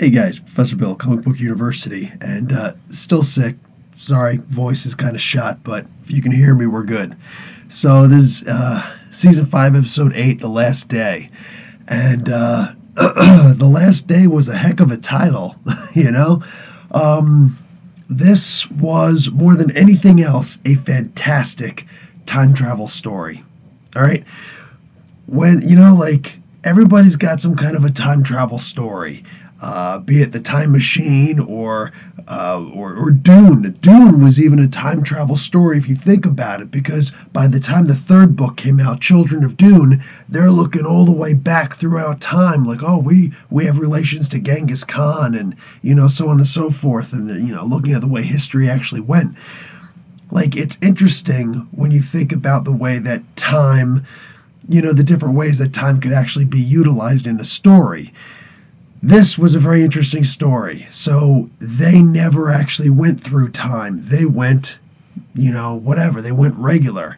Hey guys, Professor Bill, Comic Book University, and still sick. Sorry, voice is kind of shot, but if you can hear me, we're good. So this is season 5, episode 8, The Last Day. And The Last Day was a heck of a title, you know? This was, more than anything else, a fantastic time travel story. All right? Everybody's got some kind of a time travel story. Be it the Time Machine or Dune. Dune was even a time travel story if you think about it, because by the time the third book came out, Children of Dune, they're looking all the way back throughout time, like, oh, we have relations to Genghis Khan, and so on and so forth, and looking at the way history actually went. Like, it's interesting when you think about the way that time, the different ways that time could actually be utilized in a story. This was a very interesting story. So they never actually went through time. They went, whatever. They went regular.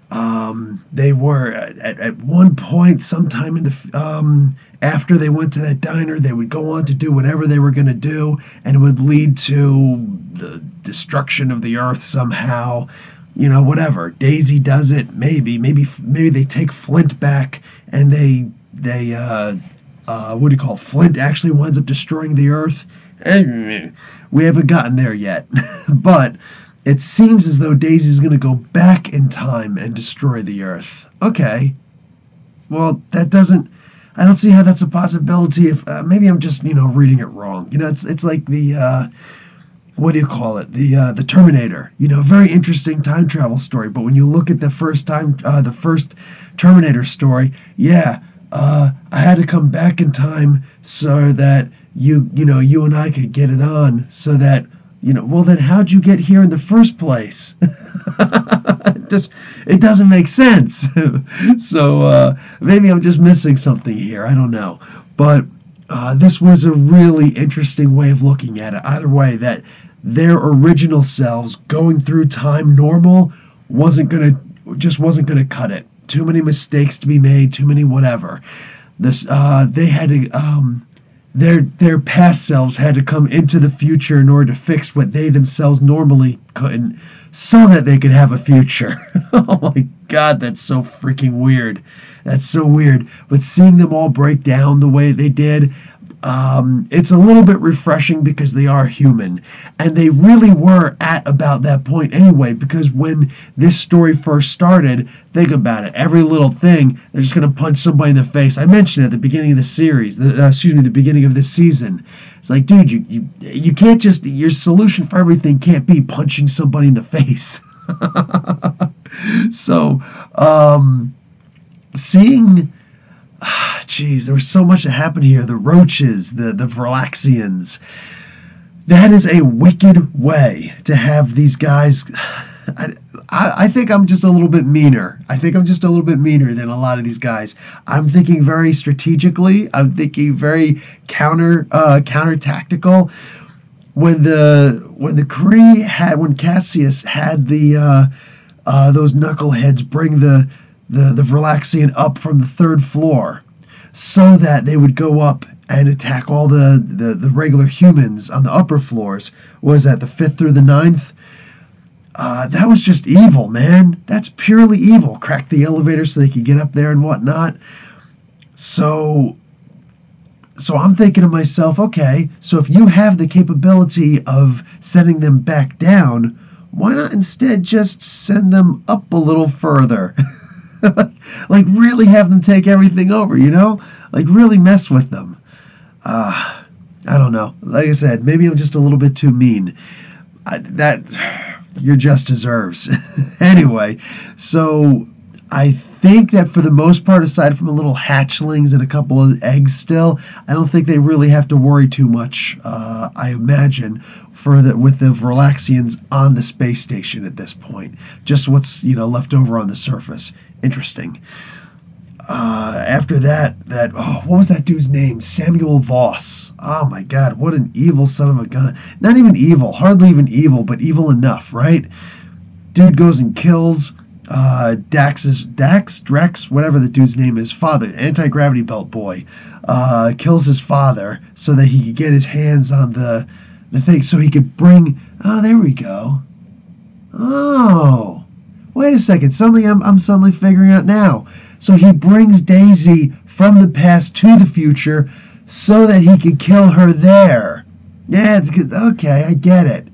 They were at one point, sometime in the after they went to that diner, they would go on to do whatever they were going to do, and it would lead to the destruction of the Earth somehow. Whatever. Daisy does it. Maybe they take Flint back, and they Flint actually winds up destroying the Earth. We haven't gotten there yet. But it seems as though Daisy's going to go back in time and destroy the Earth. Okay. Well, I don't see how that's a possibility. If maybe I'm just, reading it wrong. It's like the, the Terminator. Very interesting time travel story. But when you look at the first Terminator story, yeah, I had to come back in time so that you and I could get it on, so that, well, then how'd you get here in the first place? It doesn't make sense. So maybe I'm just missing something here. I don't know. But this was a really interesting way of looking at it. Either way, that their original selves going through time normal wasn't gonna cut it. Too many mistakes to be made, too many whatever. They had to, their past selves had to come into the future in order to fix what they themselves normally couldn't, so that they could have a future. Oh my God, that's so freaking weird. That's so weird. But seeing them all break down the way they did, it's a little bit refreshing because they are human. And they really were at about that point anyway, because when this story first started, think about it. Every little thing, they're just going to punch somebody in the face. I mentioned at the beginning of the series, the beginning of this season. It's like, dude, you can't just, your solution for everything can't be punching somebody in the face. So, seeing... Jeez, there was so much that happened here. The roaches, the Verlaxians. That is a wicked way to have these guys. I think I'm just a little bit meaner. I think I'm just a little bit meaner than a lot of these guys. I'm thinking very strategically. I'm thinking very counter tactical. When Cassius had those knuckleheads bring the Verlaxian up from the third floor, so that they would go up and attack all the regular humans on the upper floors. What was that, the 5th through the 9th? That was just evil, man. That's purely evil. Crack the elevator so they could get up there and whatnot. So I'm thinking to myself, okay, so if you have the capability of sending them back down, why not instead just send them up a little further? Like, really have them take everything over, Like, really mess with them. I don't know. Like I said, maybe I'm just a little bit too mean. That your just deserves. Anyway, so I think that for the most part, aside from a little hatchlings and a couple of eggs still, I don't think they really have to worry too much, I imagine, with the Verlaxians on the space station at this point. Just what's, left over on the surface. Interesting. After that, what was that dude's name? Samuel Voss. Oh my God, what an evil son of a gun. Not even evil, hardly even evil, but evil enough, right? Dude goes and kills Drex, whatever the dude's name is, father, anti-gravity belt boy, kills his father so that he could get his hands on the thing, so he could bring. Oh, there we go. Oh, wait a second. Something I'm suddenly figuring out now. So he brings Daisy from the past to the future so that he could kill her there. Yeah, it's good. Okay, I get it.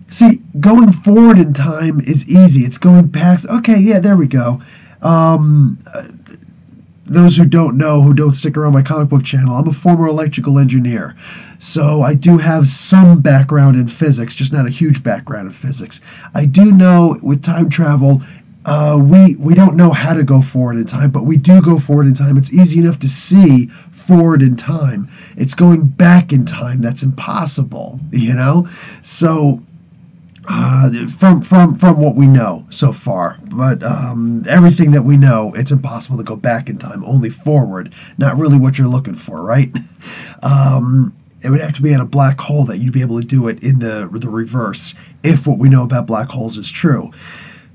See, going forward in time is easy. It's going past. Okay, yeah, there we go. Those who don't know, who don't stick around my comic book channel, I'm a former electrical engineer. So I do have some background in physics, just not a huge background in physics. I do know with time travel, we don't know how to go forward in time, but we do go forward in time. It's easy enough to see forward in time. It's going back in time that's impossible, you know? So from what we know so far, but everything that we know, it's impossible to go back in time, only forward. Not really what you're looking for, right? It would have to be in a black hole that you'd be able to do it in the reverse, if what we know about black holes is true.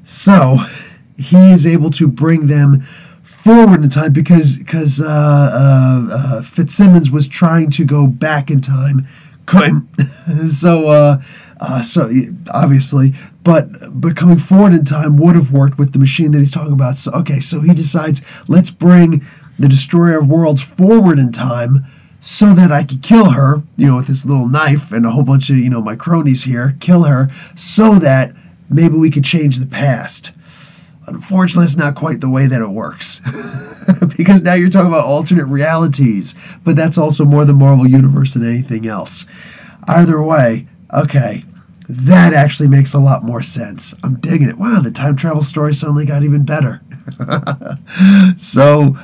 So he is able to bring them forward in time because Fitzsimmons was trying to go back in time, couldn't. So obviously, but coming forward in time would have worked with the machine that he's talking about. So so he decides, let's bring the Destroyer of Worlds forward in time so that I could kill her, with this little knife and a whole bunch of, my cronies here, kill her so that maybe we could change the past. Unfortunately, it's not quite the way that it works. Because now you're talking about alternate realities, but that's also more the Marvel Universe than anything else. Either way, okay, that actually makes a lot more sense. I'm digging it. Wow, the time travel story suddenly got even better. So,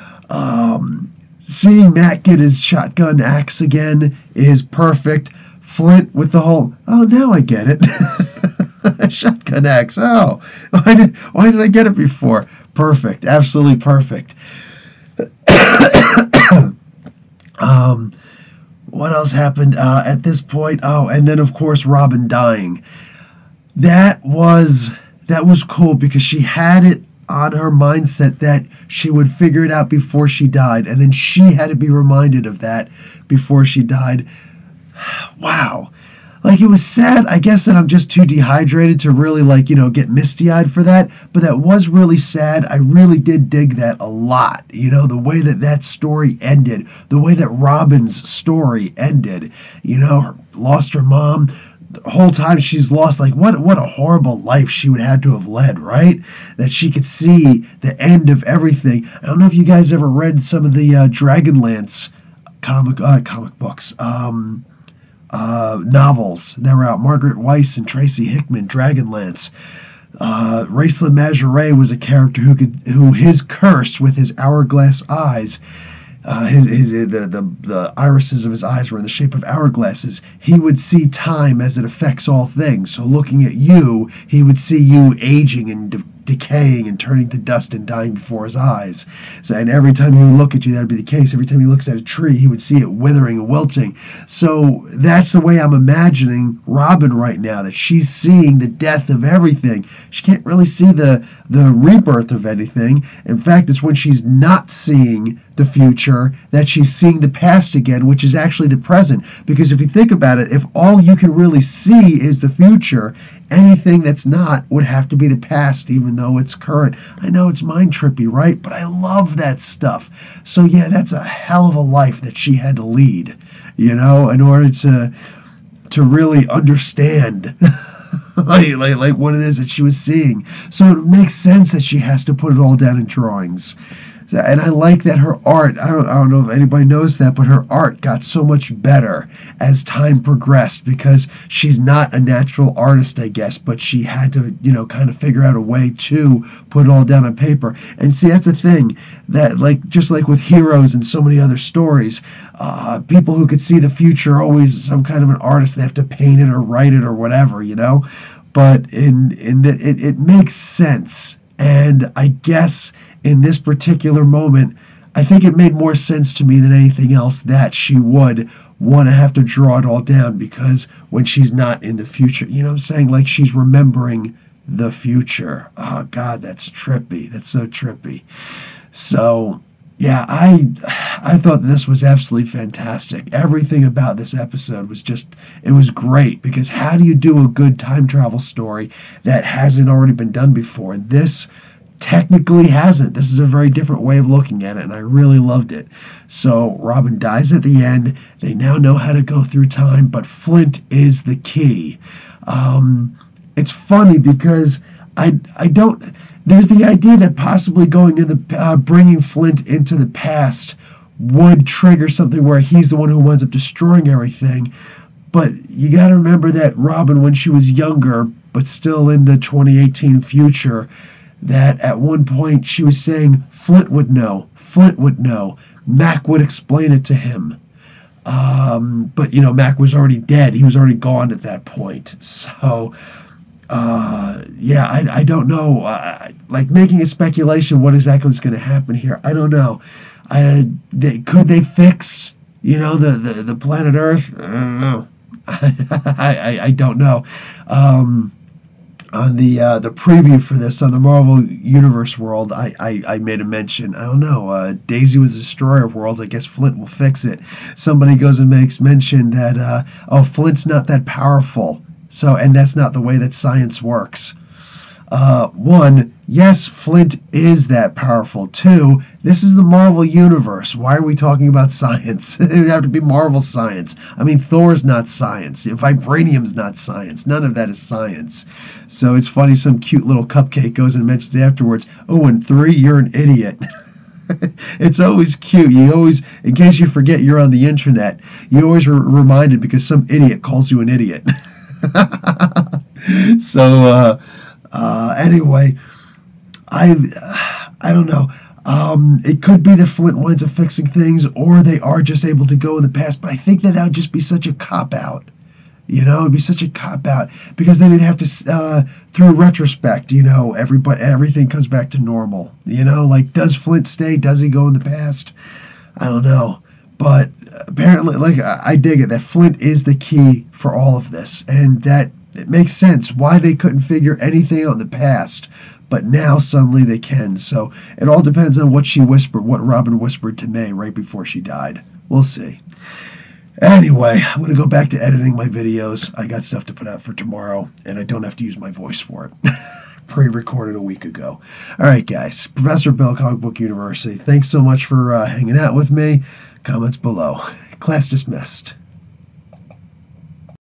seeing Matt get his shotgun axe again is perfect. Flint with the whole, oh, now I get it. Shotgun axe. Oh, why did I get it before? Perfect. Absolutely perfect. What else happened at this point? Oh, and then of course Robin dying. That was cool because she had it on her mindset that she would figure it out before she died, and then she had to be reminded of that before she died. Wow. Like, it was sad, I guess, that I'm just too dehydrated to really, get misty-eyed for that, but that was really sad. I really did dig that a lot, the way that story ended, the way that Robin's story ended, lost her mom, the whole time she's lost, what a horrible life she would have to have led, right? That she could see the end of everything. I don't know if you guys ever read some of the Dragonlance comic books, novels that were out. Margaret Weiss and Tracy Hickman, Dragonlance. Raceland Majoret was a character who his curse with his hourglass eyes, the irises of his eyes were in the shape of hourglasses. He would see time as it affects all things. So looking at you, he would see you aging and decaying and turning to dust and dying before his eyes. So, and every time he would look at you, that would be the case. Every time he looks at a tree, he would see it withering and wilting. So that's the way I'm imagining Robin right now, that she's seeing the death of everything. She can't really see the rebirth of anything. In fact, it's when she's not seeing the future that she's seeing the past again, which is actually the present. Because if you think about it, if all you can really see is the future, anything that's not would have to be the past, even though it's current. I know it's mind trippy, right? But I love that stuff. So yeah, that's a hell of a life that she had to lead, in order to really understand like what it is that she was seeing. So it makes sense that she has to put it all down in drawings. And I like that her art, I don't know if anybody knows that, but her art got so much better as time progressed because she's not a natural artist, I guess, but she had to, kind of figure out a way to put it all down on paper. And see, that's the thing, that just like with Heroes and so many other stories, people who could see the future are always some kind of an artist. They have to paint it or write it or whatever, But it makes sense. And I guess in this particular moment, I think it made more sense to me than anything else that she would want to have to draw it all down, because when she's not in the future, what I'm saying? Like, she's remembering the future. Oh God, that's trippy. That's so trippy. So yeah, I thought this was absolutely fantastic. Everything about this episode was just, it was great, because how do you do a good time travel story that hasn't already been done before? This technically hasn't. This is a very different way of looking at it, and I really loved it. So Robin dies at the end. They now know how to go through time, but Flint is the key. It's funny because I don't. There's the idea that possibly going in the bringing Flint into the past would trigger something where he's the one who winds up destroying everything. But you got to remember that Robin, when she was younger, but still in the 2018 future, that at one point she was saying Flint would know. Flint would know. Mac would explain it to him. But, Mac was already dead. He was already gone at that point. So, yeah, I don't know. Like, making a speculation what exactly is going to happen here, I don't know. Could they fix, the planet Earth? I don't know. I don't know. On the preview for this on the Marvel Universe world, I made a mention. I don't know. Daisy was a destroyer of worlds. I guess Flint will fix it. Somebody goes and makes mention that Flint's not that powerful. So, and that's not the way that science works. One, yes, Flint is that powerful. Two, this is the Marvel Universe. Why are we talking about science? It would have to be Marvel science. I mean, Thor's not science. Vibranium's not science. None of that is science. So it's funny, some cute little cupcake goes and mentions afterwards, oh, and 3, you're an idiot. It's always cute. You always, in case you forget you're on the internet, you always reminded because some idiot calls you an idiot. So, anyway, I don't know. It could be that Flint winds up fixing things, or they are just able to go in the past. But I think that would just be such a cop-out. It'd be such a cop-out, because then they'd have to, through retrospect, everything comes back to normal. Like, does Flint stay? Does he go in the past? I don't know. But apparently, like, I dig it that Flint is the key for all of this, and that it makes sense why they couldn't figure anything out in the past, but now suddenly they can. So it all depends on what Robin whispered to May right before she died. We'll see. Anyway, I'm going to go back to editing my videos. I got stuff to put out for tomorrow, and I don't have to use my voice for it. Pre-recorded a week ago. All right, guys. Professor Bill, Comic Book University. Thanks so much for hanging out with me. Comments below. Class dismissed.